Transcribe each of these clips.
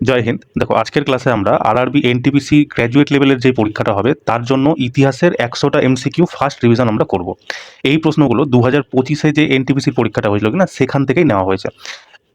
জয় হিন্দ। দেখো, আজকের ক্লাসে আমরা আরআরবি এনটিপিসি গ্র্যাজুয়েট লেভেলের যে পরীক্ষাটা হবে তার জন্য ইতিহাসের 100টা এমসিকিউ ফার্স্ট রিভিশন আমরা করব। এই প্রশ্নগুলো 2025-এ যে এনটিপিসির পরীক্ষাটা হয়েছিল কিনা সেখান থেকেই নেওয়া হয়েছে।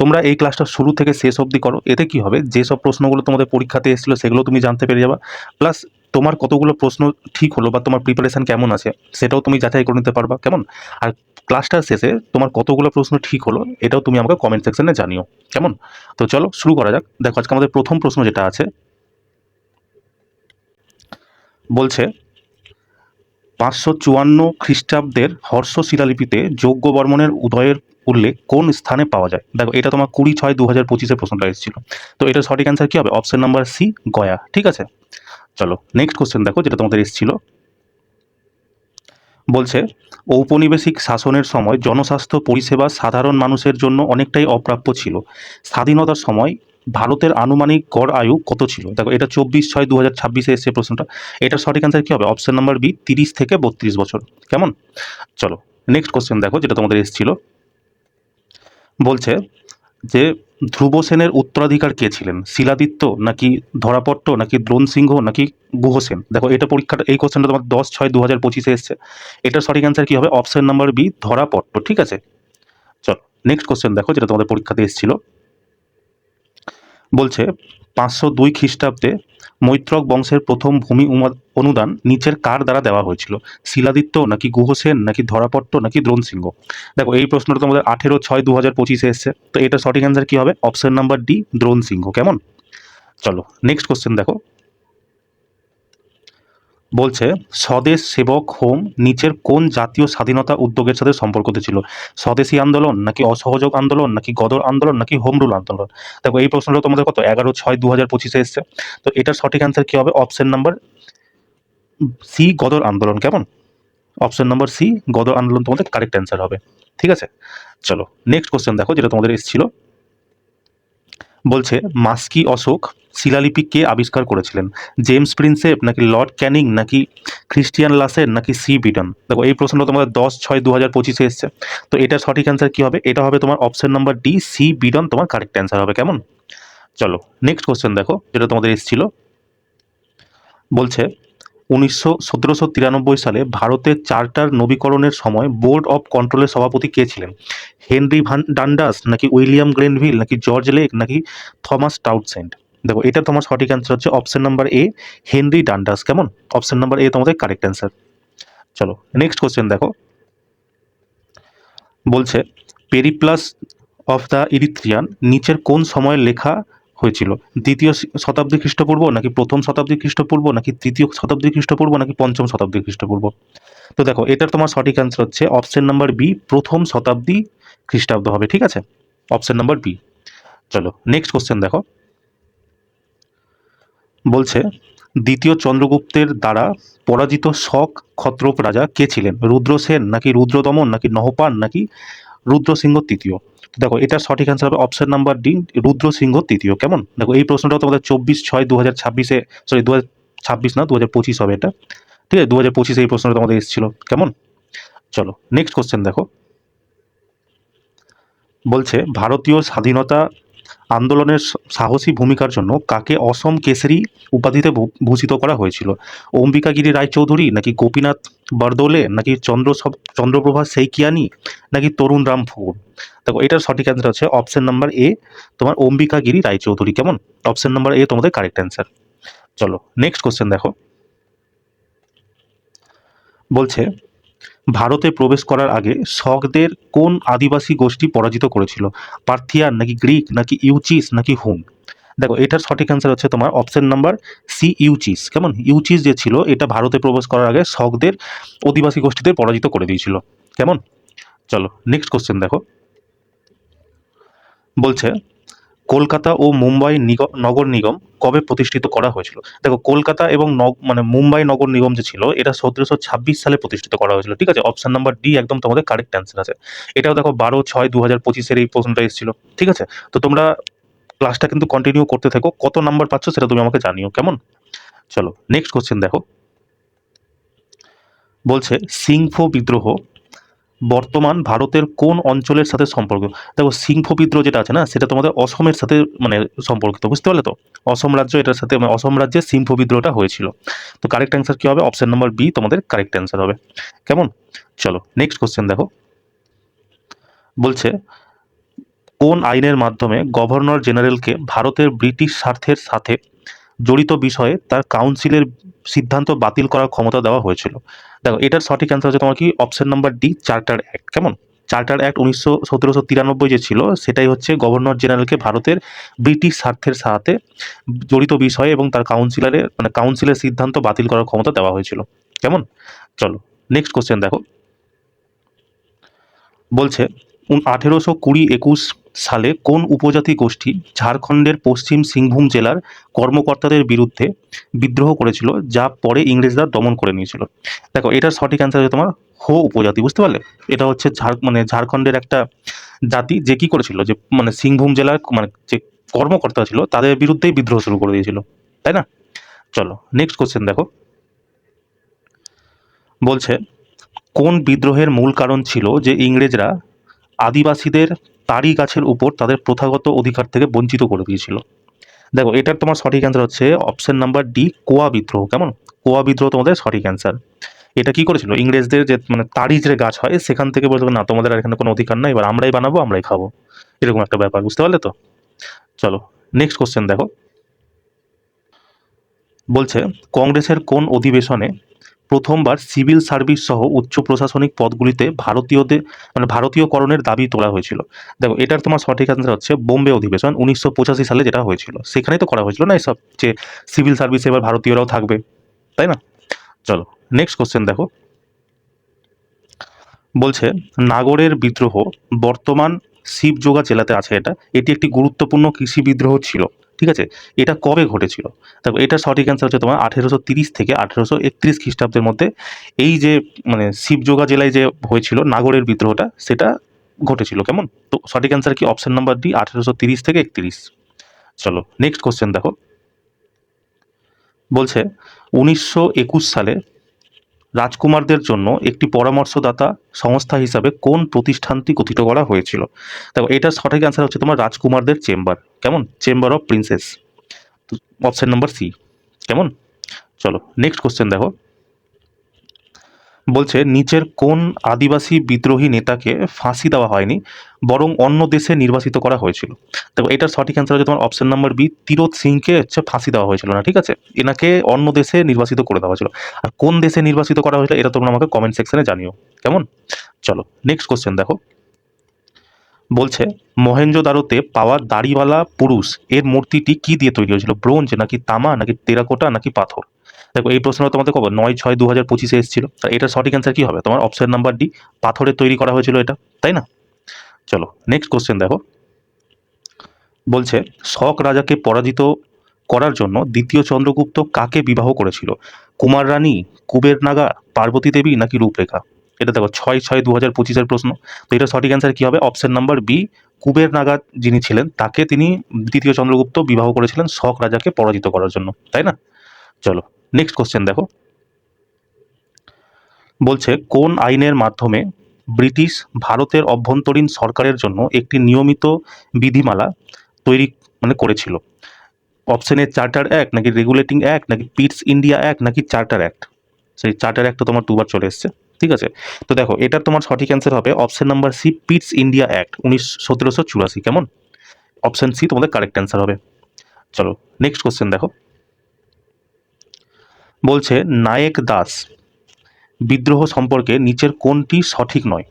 তোমরা এই ক্লাসটা শুরু থেকে শেষ অবধি করো। এতে কি হবে, যেসব প্রশ্নগুলো তোমাদের পরীক্ষাতে এসেছিল সেগুলো তুমি জানতে পেরে যাবে, প্লাস তোমার কতগুলো প্রশ্ন ঠিক হলো বা তোমার প্রিপারেশন কেমন আছে সেটাও তুমি যাচাই করে নিতে পারবা। কেমন? আর ক্লাসটার শেষে তোমার কতগুলো প্রশ্ন ঠিক হলো এটাও তুমি আমাকে কমেন্ট সেকশনে জানিও। কেমন? তো চলো শুরু করা যাক। দেখো, আজকে আমাদের প্রথম প্রশ্ন যেটা আছে, বলছে 554 খ্রিস্টাব্দের হর্ষ শিলালিপিতে যজ্ঞ বর্মণের উদয়ের উল্লেখ কোন স্থানে পাওয়া যায়? দেখো, এটা তোমার 20/6/2025 প্রশ্নটা এসেছিল। তো এটা সঠিক অ্যান্সার কি হবে? Option number C, Gaya. ঠিক আছে, চলো নেক্সট কোশ্চেন দেখো, যেটা তোমাদের এসেছিল। বলছে ঔপনিবেশিক শাসনের সময় জনস্বাস্থ্য পরিষেবা সাধারণ মানুষের জন্য অনেকটাই অপ্রাপ্য ছিল। স্বাধীনতার সময় ভারতের আনুমানিক গড় আয়ু কত ছিল? দেখো, এটা 24/6/2026 এসছে প্রশ্নটা। এটার সঠিক অ্যান্সার কি হবে? অপশন নাম্বার বি, 30 থেকে 32 বছর। কেমন? চলো নেক্সট কোশ্চেন দেখো, যেটা তোমাদের এসেছিল। বলছে যে ধ্রুব সেনের উত্তরাধিকার কে ছিলেন? শিলাদিত্য নাকি ধরাপট্ট নাকি দ্রোণ সিংহ নাকি গুহসেন? দেখো, এটা পরীক্ষাটা, এই কোশ্চেনটা তোমার 10/6/2025-এ এসছে। এটার সঠিক অ্যান্সার কি হবে? অপশন নাম্বার বি, ধরাপট্ট। ঠিক আছে, চলো নেক্সট কোশ্চেন দেখো, যেটা তোমাদের পরীক্ষাতে এসেছিল। বলছে 502 খ্রিস্টাব্দে মৈত্রক বংশের প্রথম ভূমি অনুদান নিচের কার দ্বারা দেওয়া হয়েছিল? শিলাদিত্য নাকি গুহসেন নাকি ধরাপট্ট নাকি দ্রোণ সিংহ? দেখো, এই প্রশ্নটা তোমাদের 18/6/2025-এ এসছে। তো এটা সঠিক অ্যান্সার কি হবে? অপশন নাম্বার ডি, দ্রোণ সিংহ। কেমন? চলো নেক্সট কোশ্চেন দেখো। বলছে স্বদেশ সেবক হোম নিচের কোন জাতীয় স্বাধীনতা উদ্যোগের সাথে সম্পর্কিত ছিল? স্বদেশী আন্দোলন নাকি অসহযোগ আন্দোলন নাকি গদর আন্দোলন নাকি হোম রুল আন্দোলন? দেখো, এই প্রশ্নটা তোমাদের কত 11/6/2025-এ এসছে। তো এটার সঠিক অ্যান্সার কি হবে? অপশন নাম্বার সি, গদর আন্দোলন। কেমন? অপশন নাম্বার সি, গদর আন্দোলন তোমাদের কারেক্ট অ্যান্সার হবে। ঠিক আছে, চলো নেক্সট কোশ্চেন দেখো, যেটা তোমাদের এসেছিল। বলছে মাস্কি অশোক শিলালিপি কে আবিষ্কার করেছিলেন? জেমস প্রিন্সেপ নাকি লর্ড ক্যানিং নাকি খ্রিস্টিয়ান লাসেন নাকি সি বিটন? দেখো, এই প্রশ্নটা তোমাদের 10/6/2025-এ এসছে। তো এটার সঠিক অ্যান্সার কি হবে? এটা হবে তোমার অপশন নাম্বার ডি, সি বিটন তোমার কারেক্ট অ্যান্সার হবে। কেমন? চলো নেক্সট কোশ্চেন দেখো, যেটা তোমাদের এসেছিল। বলছে 1793 সালে ভারতের চার্টার নবীকরণের সময় বোর্ড অফ কন্ট্রোলের সভাপতি কে ছিলেন? হেনরি ভান ডান্ডাস নাকি উইলিয়াম গ্রেনভিল নাকি জর্জ লেক নাকি থমাস টাউনসেন্ড? দেখো, এটা তোমার সঠিক অ্যান্সার হচ্ছে option number A, Henry Dundas. কেমন? অপশন নাম্বার এ তোমাদের কারেক্ট অ্যান্সার। চলো নেক্সট কোশ্চেন দেখো। বলছে পেরিপ্লাস অফ দ্য ইরিথ্রিয়ান নিচের কোন সময়ে লেখা হয়েছিল? দ্বিতীয় শতাব্দী খ্রিস্টপূর্ব নাকি প্রথম শতাব্দী খ্রিস্টপূর্ব নাকি তৃতীয় শতাব্দী খ্রিস্টপূর্ব নাকি পঞ্চম শতাব্দী খ্রিস্টপূর্ব? তো দেখো, এটার তোমার সঠিক অ্যান্সার হচ্ছে অপশন নাম্বার বি, প্রথম শতাব্দী খ্রিস্টাব্দ হবে। ঠিক আছে, অপশন নাম্বার বি। চলো নেক্সট কোশ্চেন দেখো। বলছে দ্বিতীয় চন্দ্রগুপ্তের দ্বারা পরাজিত শক ক্ষত্রপ রাজা কে ছিলেন? রুদ্রসেন নাকি রুদ্রদমন নাকি নহপান নাকি রুদ্রসিংহ তৃতীয়? তো দেখো, এটার সঠিক অ্যান্সার হবে অপশন নাম্বার ডি, রুদ্রসিংহ তৃতীয়। কেমন? দেখো, এই প্রশ্নটাও তোমাদের 24/6/2026-এ, সরি 2026 না, 2025 হবে এটা। ঠিক আছে, 2025-এ এই প্রশ্নটা তোমাদের এসেছিল। কেমন? চলো নেক্সট কোশ্চেন দেখো। বলছে ভারতীয় স্বাধীনতা আন্দোলনের সাহসী ভূমিকার জন্য কাকে অসম কেশরী উপাধিতে ভূষিত করা হয়েছিল? অম্বিকাগিরি রায়চৌধুরী নাকি গোপীনাথ বরদলে নাকি চন্দ্রপ্রভা সেইকিয়ানি নাকি তরুণ রাম ফুকন? দেখো, এটার সঠিক অ্যান্সার হচ্ছে অপশন নাম্বার এ, তোমার অম্বিকাগিরি রায়চৌধুরী। কেমন? অপশন নাম্বার এ তোমাদের কারেক্ট অ্যান্সার। চলো নেক্সট কোশ্চেন দেখো। বলছে ভারতে প্রবেশ করার আগে শকদের কোন আদিবাসী গোষ্ঠী পরাজিত করেছিল? পার্থিয়ান নাকি গ্রিক নাকি ইউচিস নাকি হুন? দেখো, এটার সঠিক অ্যান্সার হচ্ছে তোমার অপশন নাম্বার সি, ইউচিস। কেমন? ইউচিস যে ছিল এটা ভারতে প্রবেশ করার আগে শকদের অধিবাসী গোষ্ঠীদের পরাজিত করে দিয়েছিল। কেমন? চলো নেক্সট কোশ্চেন দেখো। বলছে কলকাতা ও মুম্বাই নগর নিগম কবে প্রতিষ্ঠিত করা হয়েছিল? দেখো, কলকাতা এবং মানে মুম্বাই নগর নিগম যে ছিল এটা 1726 সালে প্রতিষ্ঠিত করা হয়েছিল। ঠিক আছে, অপশন নাম্বার ডি একদম তোমাদের কারেক্ট অ্যান্সার আছে। এটাও দেখো 12/6/2025-এর এই প্রশ্নটা এসেছিল। ঠিক আছে, তো তোমরা ক্লাসটা কিন্তু কন্টিনিউ করতে থাকো। কত নাম্বার পাচ্ছ সেটা তুমি আমাকে জানিও। কেমন? চলো নেক্সট কোশ্চেন দেখো। বলছে সিংফো বিদ্রোহ বর্তমান ভারতের কোন অঞ্চলের সাথে সম্পর্ক? দেখো সিংহ বিদ্রোহ যেটা আছে না, সেটা তোমাদের অসমের সাথে মানে সম্পর্কিত, বুঝতে পারলে তো? অসম রাজ্য, এটার সাথে মানে অসম রাজ্যে সিংহ বিদ্রোহটা হয়েছিল। তো কারেক্ট অ্যান্সার কি হবে? অপশন নাম্বার বি তোমাদের কারেক্ট অ্যান্সার হবে। কেমন? চলো নেক্সট কোশ্চেন দেখো। বলছে কোন আইনের মাধ্যমে গভর্নর জেনারেলকে ভারতের ব্রিটিশ স্বার্থের সাথে জড়িত বিষয়ে তার কাউন্সিলের সিদ্ধান্ত বাতিল করার ক্ষমতা দেওয়া হয়েছিল? দেখো এটার সঠিক অ্যান্সার হচ্ছে তোমার কি option number D, charter act. কেমন? চার্টার অ্যাক্ট 1793 যে ছিল, সেটাই হচ্ছে গভর্নর জেনারেলকে ভারতের ব্রিটিশ স্বার্থের সাথে জড়িত বিষয়ে এবং তার কাউন্সিলের সিদ্ধান্ত বাতিল করার ক্ষমতা দেওয়া হয়েছিল। কেমন? চলো নেক্সট কোশ্চেন দেখো। বলছে 1820-21 সালে কোন উপজাতি গোষ্ঠী ঝাড়খণ্ডের পশ্চিম সিংভূম জেলার কর্মকর্তাদের বিরুদ্ধে বিদ্রোহ করেছিল, যা পরে ইংরেজরা দমন করে নিয়েছিল? দেখো এটার সঠিক অ্যান্সার হচ্ছে তোমার হো উপজাতি, বুঝতে পারলে? এটা হচ্ছে ঝাড়খণ্ডের একটা জাতি, যে কি করেছিল, যে মানে সিংভূম জেলার মানে যে কর্মকর্তা ছিল তাদের বিরুদ্ধেই বিদ্রোহ শুরু করে দিয়েছিল, তাই না? চলো নেক্সট কোশ্চেন দেখো। বলছে কোন বিদ্রোহের মূল কারণ ছিল যে ইংরেজরা আদিবাসীদের তাড়ি গাছের উপর তাদের প্রথাগত অধিকার থেকে বঞ্চিত করে দিয়েছিল? দেখো এটার তোমার সঠিক অ্যান্সার হচ্ছে অপশন নাম্বার ডি, কোয়া বিদ্রোহ। কেমন? কোয়া বিদ্রোহ তোমাদের সঠিক অ্যান্সার। এটা কি করেছিল? ইংরেজদের যে মানে তাড়ি যে গাছ হয় সেখান থেকে বলতো না, তোমাদের আর এখানে কোনো অধিকার নাই, এবার আমরাই বানাবো, আমরাই খাবো, এরকম একটা ব্যাপার, বুঝতে পারলে তো? চলো নেক্সট কোশ্চেন দেখো। বলছে কংগ্রেসের কোন অধিবেশনে প্রথমবার সিভিল সার্ভিস সহ উচ্চ প্রশাসনিক পদগুলিতে ভারতীয়করণের দাবি তোলা হয়েছিল? দেখো এটার তোমার সঠিক অ্যান্সার হচ্ছে বোম্বে অধিবেশন 1985 সালে যেটা হয়েছিল, সেখানেই তো করা হয়েছিল না এসব, যে সিভিল সার্ভিসে এবার ভারতীয়রাও থাকবে, তাই না? চলো নেক্সট কোশ্চেন দেখো। বলছে নাগরের বিদ্রোহ বর্তমান শিবযোগা জেলাতে আছে, এটি একটি গুরুত্বপূর্ণ কৃষি বিদ্রোহ ছিল, ঠিক আছে? এটা কবে ঘটেছিল? দেখো এটার সঠিক অ্যান্সার হচ্ছে তোমার 1830 থেকে 1831 খ্রিস্টাব্দের মধ্যে এই যে মানে শিবযোগা জেলায় যে হয়েছিল নাগরের বিদ্রোহটা, সেটা ঘটেছিল। কেমন? তো সঠিক অ্যান্সার কি অপশন নাম্বার ডি, 1830 থেকে 31। চলো নেক্সট কোশ্চেন দেখো। বলছে 1921 সালে রাজকুমারদের জন্য একটি পরামর্শদাতা সংস্থা হিসাবে কোন প্রতিষ্ঠানটি গঠিত করা হয়েছিল? দেখো এটার সঠিক অ্যান্সার হচ্ছে তোমার রাজকুমারদের চেম্বার। কেমন? Chamber of princess, option number C. কেমন? চলো নেক্সট কোশ্চেন দেখো। বলছে নিচের কোন আদিবাসী বিদ্রোহী নেতাকে ফাঁসি দেওয়া হয়নি, বরং অন্য দেশে নির্বাসিত করা হয়েছিল? দেখো এটার সঠিক অ্যান্সার হচ্ছে তোমার অপশন নাম্বার বি, তিরোত সিংকে হচ্ছে ফাঁসি দেওয়া হয়েছিল না, ঠিক আছে? এনাকে অন্য দেশে নির্বাসিত করে দেওয়া হয়েছিল। আর কোন দেশে নির্বাসিত করা হয়েছিল এটা তোমরা আমাকে কমেন্ট সেকশনে জানিও। কেমন? চলো নেক্সট কোশ্চেন দেখো। বলছে মহেঞ্জোদারোতে পাওয়া দাড়িওয়ালা পুরুষ এর মূর্তিটি কি দিয়ে তৈরি হয়েছিল? ব্রোঞ্জ নাকি তামা নাকি টেরাকোটা নাকি পাথর? দেখো এই প্রশ্নটা তোমাদের কবে 9/6/2025 এসেছিল, তার এটার সঠিক অ্যান্সার কি হবে? তোমার অপশন নাম্বার ডি, পাথরের তৈরি করা হয়েছিল এটা, তাই না? চলো নেক্সট কোশ্চেন দেখো। বলছে শক রাজাকে পরাজিত করার জন্য দ্বিতীয় চন্দ্রগুপ্ত কাকে বিবাহ করেছিল? কুমার রানী, কুবের নাগা, পার্বতী দেবী নাকি রূপরেখা? এটা দেখো 6/6/2025 প্রশ্ন। তো এটা সঠিক অ্যান্সার কি হবে? Option number B, Kuber Naga যিনি ছিলেন তাকে তিনি দ্বিতীয় চন্দ্রগুপ্ত বিবাহ করেছিলেন শক রাজাকে পরাজিত করার জন্য, তাই না? চলো নেক্সট কোশ্চেন দেখো। বলছে কোন আইনের মাধ্যমে ব্রিটিশ ভারতের অভ্যন্তরীণ সরকারের জন্য একটি নিয়মিত বিধিমালা তৈরি করেছিল? অপশন এ চার্টার অ্যাক্ট নাকি রেগুলেটিং অ্যাক্ট নাকি পিটস ইন্ডিয়া অ্যাক্ট নাকি চার্টার অ্যাক্ট? সেই চার্টার অ্যাক্ট তো তোমার দুবার চলে এসছে, ঠিক আছে? তো দেখো এটার তোমার সঠিক অ্যান্সার হবে option number C, Pitt's India Act 1784। কেমন? অপশন সি তোমাদের কারেক্ট অ্যান্সার হবে। চলো নেক্সট কোশ্চেন দেখো। বলছে নায়েক দাস বিদ্রোহ সম্পর্কে নিচের কোনটি সঠিক নয়?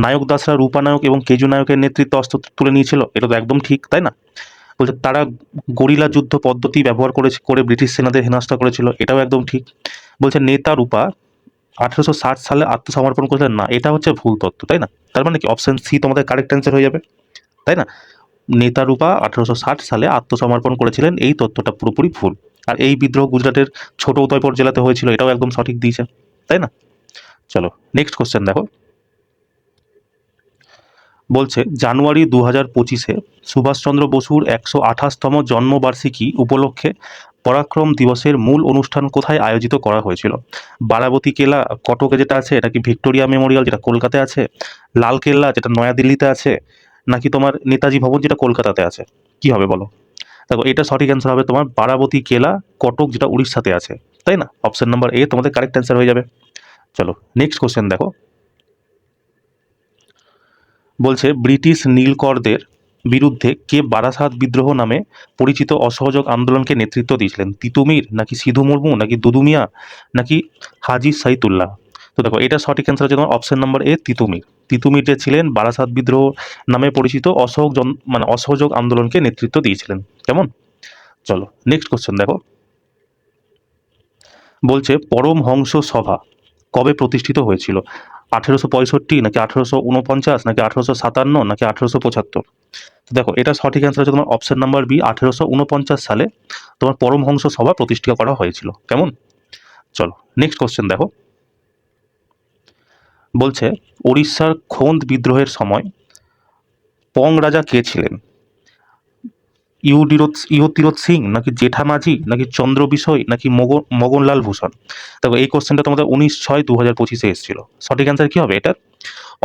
নায়ক দাসরা রূপানায়ক এবং কেজু নায়কের নেতৃত্বে অস্ত্র তুলে নিয়েছিল, এটা তো একদম ঠিক, তাই না? বলছে তারা গরিলা যুদ্ধ পদ্ধতি ব্যবহার করে ব্রিটিশ সেনাদের হেনস্থা করেছিল, এটাও একদম ঠিক। বলছে নেতা রূপা 1860 সালে আত্মসমর্পণ করেছিলেন, না এটা হচ্ছে ভুল তথ্য, তাই না? তার মানে কি অপশন সি তোমাদের কারেক্ট অ্যান্সার হয়ে যাবে, তাই না? নেতা রূপা 1860 সালে আত্মসমর্পণ করেছিলেন, এই তথ্যটা পুরোপুরি ভুল। আর এই বিদ্রোহ গুজরাটের ছোট উদয়পুর জেলাতে হয়েছিল, এটাও একদম সঠিক দিয়েছে, তাই না? চলো নেক্সট কোশ্চেন দেখো। বলছে জানুয়ারি 2025-এ সুভাষচন্দ্র বসুর 128তম জন্মবার্ষিকী উপলক্ষে পরাক্রম দিবসের মূল অনুষ্ঠান কোথায় আয়োজিত করা হয়েছিল? বারাবতী কেলা কটকে যেটা আছে, এটা কি ভিক্টোরিয়া মেমোরিয়াল যেটা কলকাতায় আছে, লাল কেল্লা যেটা নয়াদিল্লিতে আছে, নাকি তোমার নেতাজি ভবন যেটা কলকাতাতে আছে? কি হবে বলো? দেখো, এটা সঠিক অ্যান্সার হবে তোমার বারাবতী কেলা কটক যেটা উড়িষ্যাতে আছে, তাই না? অপশন নাম্বার এ তোমাদের কারেক্ট অ্যান্সার হয়ে যাবে। চলো নেক্সট কোশ্চেন দেখো। বলছে ব্রিটিশ নীলকরদের বিরুদ্ধে কে বারাসাত বিদ্রোহ নামে পরিচিত অসহযোগ আন্দোলনকে নেতৃত্ব দিয়েছিলেন? তিতুমির, নাকি সিধু মুর্মু, নাকি দুদু মিয়া, নাকি হাজি সাইতুল্লাহ? তো দেখো, এটা সঠিক অ্যান্সার হচ্ছে তোমার option number A Titumir. Titumir যে ছিলেন বারাসাত বিদ্রোহ নামে পরিচিত অসহযোগ আন্দোলনকে নেতৃত্ব দিয়েছিলেন। কেমন? চলো নেক্সট কোশ্চেন দেখো। বলছে পরমহংস সভা কবে প্রতিষ্ঠিত হয়েছিল? 1865, নাকি 1849, নাকি 1857, নাকি 1875? তো দেখো, এটা সঠিক অ্যান্সার হচ্ছে তোমার অপশন নাম্বার বি। 1849 সালে তোমার পরমহংস সভা প্রতিষ্ঠা করা হয়েছিল। কেমন? চলো নেক্সট কোশ্চেন দেখো। বলছে ওড়িশার খোন্দ বিদ্রোহের সময় পং রাজা কে ছিলেন? ইহতিরথ সিং, নাকি জেঠামাঝি, নাকি চন্দ্র বিষয়, নাকি মগনলাল ভূষণ? দেখো, এই কোশ্চেনটা তোমাদের 19/6/2025-এ এসেছিল। সঠিক অ্যান্সার কি হবে এটা?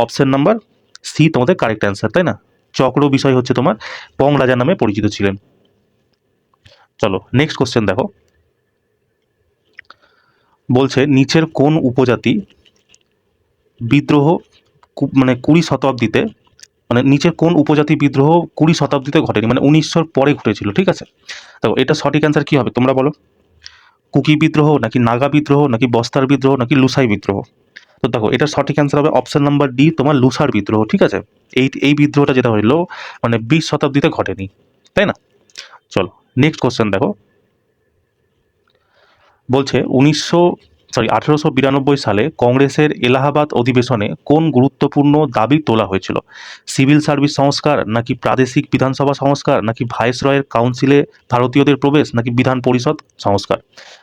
অপশন নাম্বার সি তোমাদের কারেক্ট অ্যান্সার, তাই না? চক্র বিষয় হচ্ছে তোমার পং রাজা নামে পরিচিত ছিলেন। চলো নেক্সট কোশ্চেন দেখো। বলছে নিচের কোন উপজাতি বিদ্রোহ মানে 20 শতাব্দীতে, মানে নিচের কোন উপজাতি বিদ্রোহ 20 শতাব্দীতে ঘটেনি, মানে 1900-র পরে ঘটেছিল, ঠিক আছে? দেখো, এটা সঠিক অ্যান্সার কি হবে তোমরা বলো? কুকি বিদ্রোহ, নাকি নাগা বিদ্রোহ, নাকি বস্তার বিদ্রোহ, নাকি লুসাই বিদ্রোহ? তো দেখো, এটা সঠিক অ্যান্সার হবে অপশন নাম্বার ডি তোমার লুসার বিদ্রোহ, ঠিক আছে? এই বিদ্রোহটা যেটা হইলো মানে 20 শতাব্দীতে ঘটেনি, তাই না? চলো নেক্সট কোশ্চেন দেখো। বলছে 1892 সালে কংগ্রেসের এলাহাবাদ অধিবেশনে কোন গুরুত্বপূর্ণ দাবি তোলা হয়েছিল? সিভিল সার্ভিস সংস্কার, নাকি প্রাদেশিক বিধানসভা সংস্কার, নাকি ভাইসরয়ের কাউন্সিলে ভারতীয়দের প্রবেশ, নাকি বিধান পরিষদ সংস্কার?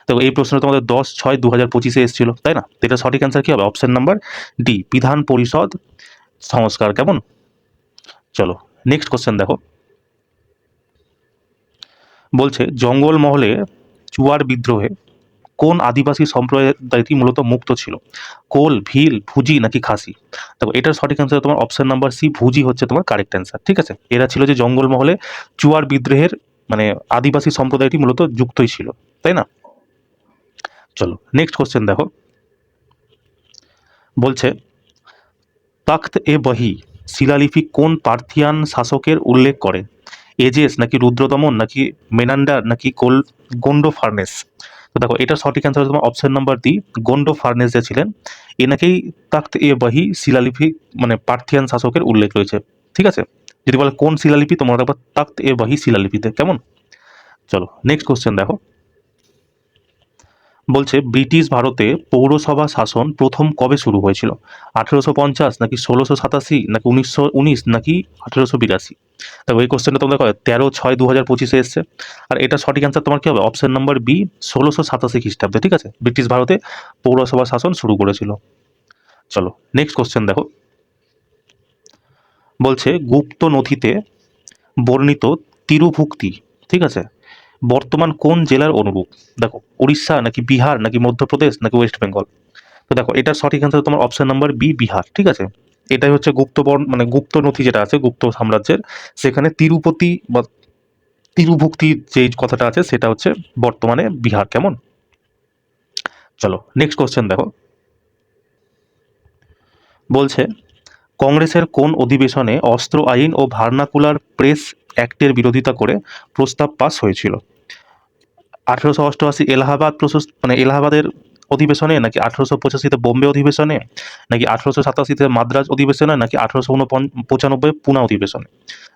তো এই প্রশ্নটা তোমাদের 10/6/2025-এ এসেছিল, তাই না? তো এটা সঠিক অ্যান্সার কি হবে? অপশন নাম্বার ডি বিধান পরিষদ সংস্কার। কেমন? চলো নেক্সট কোশ্চেন দেখো। বলছে জঙ্গলমহলে চুয়ার বিদ্রোহে কোন আদিবাসী সম্প্রদায়টি মূলত মুক্ত ছিল? কোল, ভিল, ভুজি, নাকি খাসি? দেখো, এটার সঠিক অ্যান্সার তোমার অপশন নাম্বার সি ভুজি হচ্ছে তোমার কারেক্ট অ্যান্সার, ঠিক আছে? এরা ছিল যে জঙ্গলমহলে চুয়ার বিদ্রোহের মানে আদিবাসী সম্প্রদায়টি মূলত যুক্তই ছিল, তাই না? চলো নেক্সট কোশ্চেন দেখো। বলছে তখ্ত এ বহি শিলালিপি কোন পার্থিয়ান শাসকের উল্লেখ করে? এজেস, নাকি রুদ্রদমন, নাকি মেনান্ডার, নাকি গোন্ডো ফার্নেস? তো দেখো, এটা সঠিক অ্যান্সার তোমার অপশন নাম্বার ডি গোন্ডো ফার্নেস যে ছিলেন এনাকেই তখ্ত এ বহি শিলালিপি মানে পার্থিয়ান শাসকের উল্লেখ রয়েছে, ঠিক আছে? যদি বলে কোন শিলালিপি, তোমরা দেখো তখ্ত এ বহি শিলালিপিতে। কেমন? চলো নেক্সট কোশ্চেন দেখো। বলছে ব্রিটিশ ভারতে পৌরসভা শাসন প্রথম কবে শুরু হয়েছিল? 1850, নাকি 1687, নাকি 1919, নাকি 1882? দেখো, এই কোশ্চেনটা তোমাদের 13/6/2025-এ এসছে। আর এটা সঠিক অ্যান্সার তোমার কি হবে? অপশন নাম্বার বি 1687 খ্রিস্টাব্দে, ঠিক আছে? ব্রিটিশ ভারতে পৌরসভা শাসন শুরু করেছিল। চলো নেক্সট কোশ্চেন দেখো। বলছে গুপ্ত নথিতে বর্ণিত তিরুভুক্তি, ঠিক আছে, বর্তমান কোন জেলার অনুরূপ? দেখো, উড়িষ্যা, নাকি বিহার, নাকি মধ্যপ্রদেশ, নাকি ওয়েস্ট বেঙ্গল? তো দেখো, এটার সঠিক অ্যান্সার তোমার অপশন নাম্বার বি বিহার, ঠিক আছে? এটাই হচ্ছে মানে গুপ্ত নথি যেটা আছে গুপ্ত সাম্রাজ্যের, সেখানে তিরুপতি বা তিরুভুক্তি যে কথাটা আছে সেটা হচ্ছে বর্তমানে বিহার। কেমন? চলো নেক্সট কোশ্চেন দেখো। বলছে কংগ্রেসের কোন অধিবেশনে অস্ত্র আইন ও ভার্নাকুলার প্রেস অ্যাক্টের বিরোধিতা করে প্রস্তাব পাস হয়েছিল? 1888 এলাহাবাদের অধিবেশনে, নাকি 1885-তে বোম্বে অধিবেশনে, নাকি 1887-তে মাদ্রাজ অধিবেশনে, নাকি 1895 পুনা অধিবেশনে?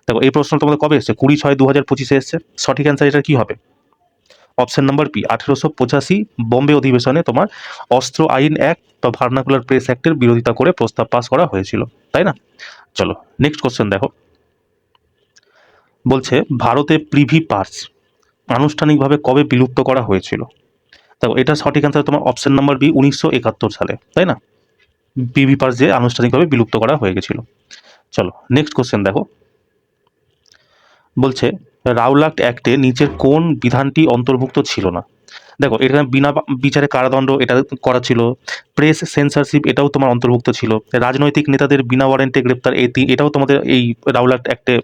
দেখো, এই প্রশ্ন তোমাদের কবে এসছে? 20/6/2025-এ এসছে। সঠিক অ্যান্সার এটা কি হবে? অপশন নাম্বার বি 1885 বোম্বে অধিবেশনে তোমার অস্ত্র আইন অ্যাক্ট বা ভার্নাকুলার প্রেস অ্যাক্টের বিরোধিতা করে প্রস্তাব পাস করা হয়েছিল, তাই না? চলো নেক্সট কোশ্চেন দেখো। বলছে ভারতে প্রিভি পার্স আনুষ্ঠানিকভাবে কবে বিলুপ্ত করা হয়েছিল? দেখো, এটা সঠিক অ্যান্সার তোমার অপশন নাম্বার বি 1971 সালে, তাই না? পিভি পার্স যে আনুষ্ঠানিকভাবে বিলুপ্ত করা হয়ে গেছিল। চলো নেক্সট কোশ্চেন দেখো, বলছে রাওলাট অ্যাক্টে নিচের কোন বিধানটি অন্তর্ভুক্ত ছিল না? দেখো এখানে বিনা বিচারে কারাদণ্ড এটা করা ছিল, প্রেস সেন্সরশিপ এটাও তোমার অন্তর্ভুক্ত ছিল, রাজনৈতিক নেতাদের বিনা ওয়ারেন্টে গ্রেপ্তার এটাও তোমাদের এই রাওলাট অ্যাক্টে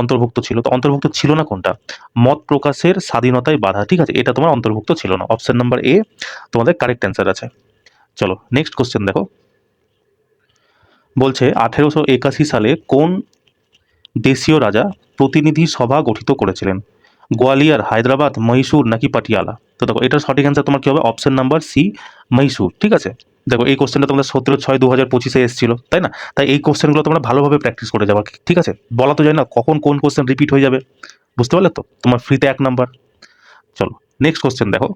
অন্তর্ভুক্ত ছিল। তো অন্তর্ভুক্ত ছিল না কোনটা? মত প্রকাশের স্বাধীনতায় বাধা, ঠিক আছে, এটা তোমার অন্তর্ভুক্ত ছিল না। অপশন নাম্বার এ তোমাদের কারেক্ট অ্যান্সার আছে। চলো নেক্সট কোশ্চেন দেখো, বলছে 1881 সালে কোন দেশীয় রাজা প্রতিনিধি সভা গঠিত করেছিলেন? গোয়ালিয়র, হায়দ্রাবাদ, মহীশূর নাকি পাটিয়ালা? তো দেখো এটার সঠিক অ্যান্সার তোমার কি হবে? Option number C, Mysore. ঠিক আছে, দেখো এই কোশ্চেনটা তোমাদের 17/6/2025 এসেছিল, তাই না? তাই এই কোশ্চেনগুলো তোমরা ভালোভাবে প্র্যাকটিস করে যাবে, ঠিক আছে? বলা তো যায় না কখন কোন কোশ্চেন রিপিট হয়ে যাবে, বুঝতে পারলে তো? তোমার ফ্রিতে 1 নাম্বার। চলো নেক্সট কোশ্চেন দেখো,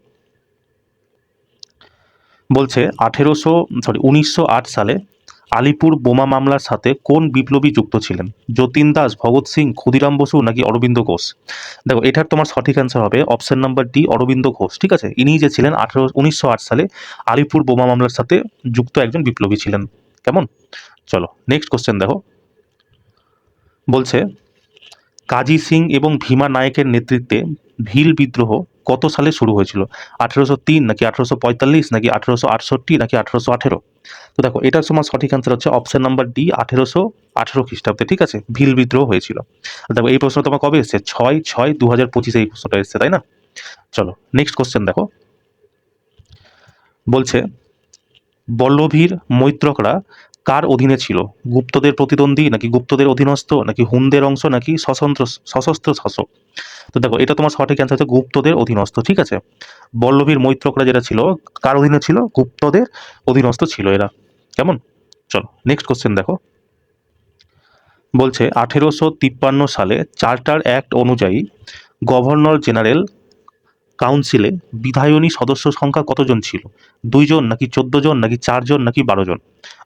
বলছে 1908 সালে আলিপুর বোমা মামলার সাথে কোন বিপ্লবী যুক্ত ছিলেন? যতীন দাস, ভগৎ সিং, ক্ষুদিরাম বসু নাকি অরবিন্দ ঘোষ? দেখো এটার তোমার সঠিক অ্যান্সার হবে option number D, Aurobindo Ghosh. ঠিক আছে, ইনি যে ছিলেন 1908 সালে আলিপুর বোমা মামলার সাথে যুক্ত একজন বিপ্লবী ছিলেন। কেমন? চলো নেক্সট কোশ্চেন দেখো, বলছে কাজী সিং এবং ভীমা নায়েকের নেতৃত্বে ভিল বিদ্রোহ কত সালে শুরু হয়েছিল? 1803 নাকি 1845 নাকি 1868 নাকি 1818? তো দেখো এটার সময় সঠিক অ্যান্সার হচ্ছে অপশন নাম্বার ডি, 1818 খ্রিস্টাব্দে। ঠিক আছে, ভিল বিদ্রোহ হয়েছিল। দেখো এই প্রশ্ন তোমার কবে এসছে? 6/6/2025 এই প্রশ্নটা এসছে, তাই না? চলো নেক্সট কোশ্চেন দেখো, বলছে বল্লভীর মৈত্রকরা কার অধীনে ছিল? গুপ্তদের প্রতিদ্বন্দ্বী নাকি গুপ্তদের অধীনস্থ নাকি হুনদের অংশ নাকি সশস্ত্র শাসক? তো দেখো এটা তোমার সঠিক অ্যান্সার হচ্ছে গুপ্তদের অধীনস্থ। ঠিক আছে, বল্লভীর মৈত্রকরা যেটা ছিল কার অধীনে ছিল? গুপ্তদের অধীনস্থ ছিল এরা। কেমন? চলো নেক্সট কোশ্চেন দেখো, বলছে 1853 সালে চার্টার অ্যাক্ট অনুযায়ী গভর্নর জেনারেল কাউন্সিলে বিধায়নী সদস্য সংখ্যা কতজন ছিল? 2 জন নাকি 14 জন নাকি 4 জন নাকি 12 জন?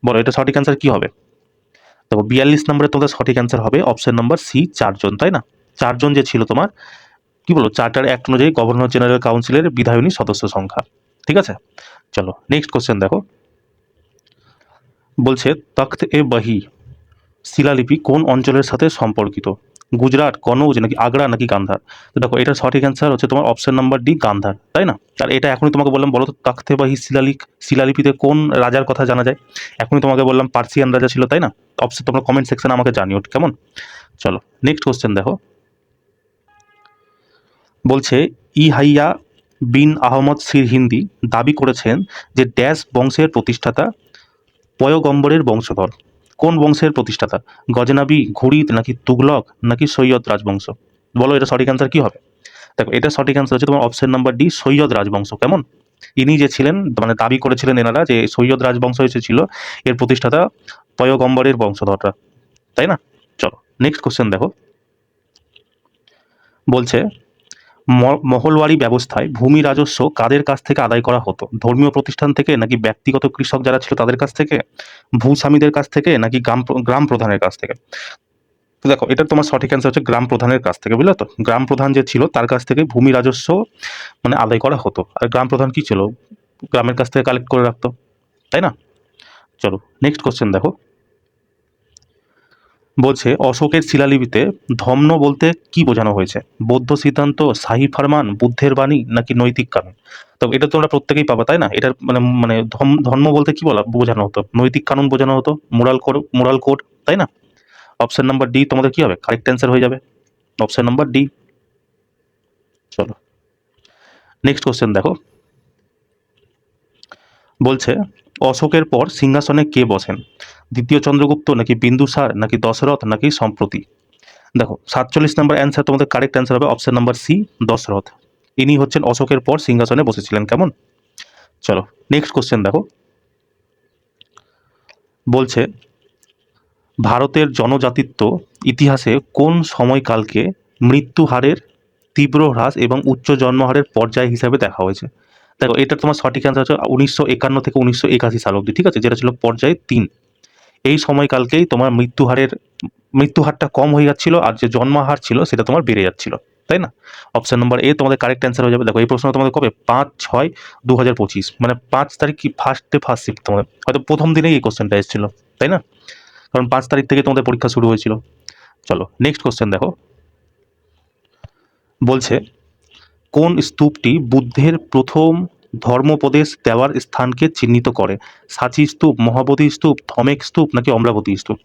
বলো এটা সঠিক অ্যান্সার কি হবে? দেখো 42 নম্বরে তোমাদের সঠিক অ্যান্সার হবে অপশন নাম্বার সি, 4 জন। তাই না? 4 জন যে ছিল তোমার, কি বলো, চার্টার অ্যাক্ট অনুযায়ী গভর্নর জেনারেল কাউন্সিলের বিধায়নী সদস্য সংখ্যা। ঠিক আছে, চলো নেক্সট কোশ্চেন দেখো, বলছে তখ্ত এ বাহি শিলালিপি কোন অঞ্চলের সাথে সম্পর্কিত? গুজরাট, কনৌজ নাকি আগ্রা নাকি গান্ধার? তো দেখো এটা সঠিক অ্যান্সার হচ্ছে তোমার অপশন নাম্বার ডি, গান্ধার। তাই না? আর এটা এখনই তোমাকে বললাম, বলো তো তখ্তে বাহি শিলালিপিতে কোন রাজার কথা জানা যায়? এখনই তোমাকে বললাম পার্সিয়ান রাজা ছিল, তাই না? অপশন তোমরা কমেন্ট সেকশনে আমাকে জানিও, কেমন? চলো নেক্সট কোশ্চেন দেখো, বলছে ইহাইয়া বিন আহমদ সির হিন্দি দাবি করেছেন যে ড্যাশ বংশের প্রতিষ্ঠাতা পয়গম্বরের বংশধর। কোন বংশের প্রতিষ্ঠাতা? গজনবী, ঘুরিদ নাকি তুগলক নাকি সৈয়দ রাজবংশ? বলো এটা সঠিক অ্যান্সার কি হবে? দেখো এটা সঠিক অ্যান্সার হচ্ছে তোমার অপশন নাম্বার ডি, সৈয়দ রাজবংশ। কেমন? ইনি যে ছিলেন, মানে দাবি করেছিলেন এনারা যে সৈয়দ রাজবংশ ছিল এর প্রতিষ্ঠাতা পয়গম্বরের বংশধররা, তাই না? চলো নেক্সট কোশ্চেন দেখো, বলছে মহলওয়ারি ব্যবস্থায় ভূমি রাজস্ব কাদের কাছ থেকে আদায় করা হতো? ধর্মীয় প্রতিষ্ঠান থেকে নাকি ব্যক্তিগত কৃষক যারা ছিল তাদের কাছ থেকে, ভূস্বামীদের কাছ থেকে নাকি গ্রাম প্রধানের কাছ থেকে? তো দেখো এটা তোমার সঠিক অ্যান্সার হচ্ছে গ্রাম প্রধানের কাছ থেকে, বুঝলে তো? গ্রাম প্রধান যে ছিল তার কাছ থেকে ভূমি রাজস্ব মানে আদায় করা হতো। আর গ্রাম প্রধান কি ছিল? গ্রামের কাছ থেকে কালেক্ট করে রাখতো, তাই না? চলো নেক্সট কোশ্চেন দেখো, বলছে অশোকের শিলালিপিতে ধম্ম বলতে কি বোঝানো হয়েছে? বৌদ্ধ সিদ্ধান্ত, শাহী ফরমান, বুদ্ধের বাণী নাকি নৈতিক কানুন? তো এটা তোমরা প্রত্যেকেই পাবা, তাই না? এটার মানে মানে ধর্ম বলতে কি বোঝানো হতো? নৈতিক কানুন বোঝানো হতো, মোরাল কোড, তাই না? অপশন নাম্বার ডি তোমাদের কি হবে? কারেক্ট অ্যান্সার হয়ে যাবে অপশন নাম্বার ডি। চলো নেক্সট কোশ্চেন দেখো, বলছে অশোকের পর সিংহাসনে কে বসেন? দ্বিতীয় চন্দ্রগুপ্ত নাকি বিন্দুসার নাকি দশরথ নাকি সম্প্রতি? দেখো 47 নম্বর অ্যান্সার তোমাদের কারেক্ট অ্যান্সার হবে অপশন নাম্বার সি, দশরথ। ইনি হচ্ছেন অশোকের পর সিংহাসনে বসেছিলেন। কেমন? চলো নেক্সট কোশ্চেন দেখো, বলছে ভারতের জনজাতিত্ব ইতিহাসে কোন সময়কালকে মৃত্যু হারের তীব্র হ্রাস এবং উচ্চ জন্মহারের পর্যায় হিসাবে দেখা হয়েছে? দেখো এটা তোমার সঠিক অ্যান্সার হচ্ছে 1951 থেকে 1981 সাল অবধি। ঠিক আছে, যেটা ছিল পর্যায় 3। এই সময়কালকেই তোমার মৃত্যুহারটা কম হয়ে যাচ্ছিল আর যে জন্মহার ছিল সেটা তোমার বেড়ে যাচ্ছিল, তাই না? অপশন নাম্বার এ তোমাদের কারেক্ট অ্যান্সার হয়ে যাবে। দেখো এই প্রশ্ন তোমাদের কবে? 5/6/2025, মানে 5 তারিখ কি ফার্স্ট শিফট তোমাদের হয়তো প্রথম দিনেই এই কোশ্চেনটা এসেছিল, তাই না? কারণ 5 তারিখ থেকে তোমাদের পরীক্ষা শুরু হয়েছিল। চলো নেক্সট কোশ্চেন দেখো, বলছে কোন স্তূপটি বুদ্ধের প্রথম ধর্মোপদেশ দেওয়ার স্থানকে চিহ্নিত করে? সাচি স্তূপ, মহাবোধি স্তূপ, ধমেক স্তূপ নাকি অমরাবতী স্তূপ?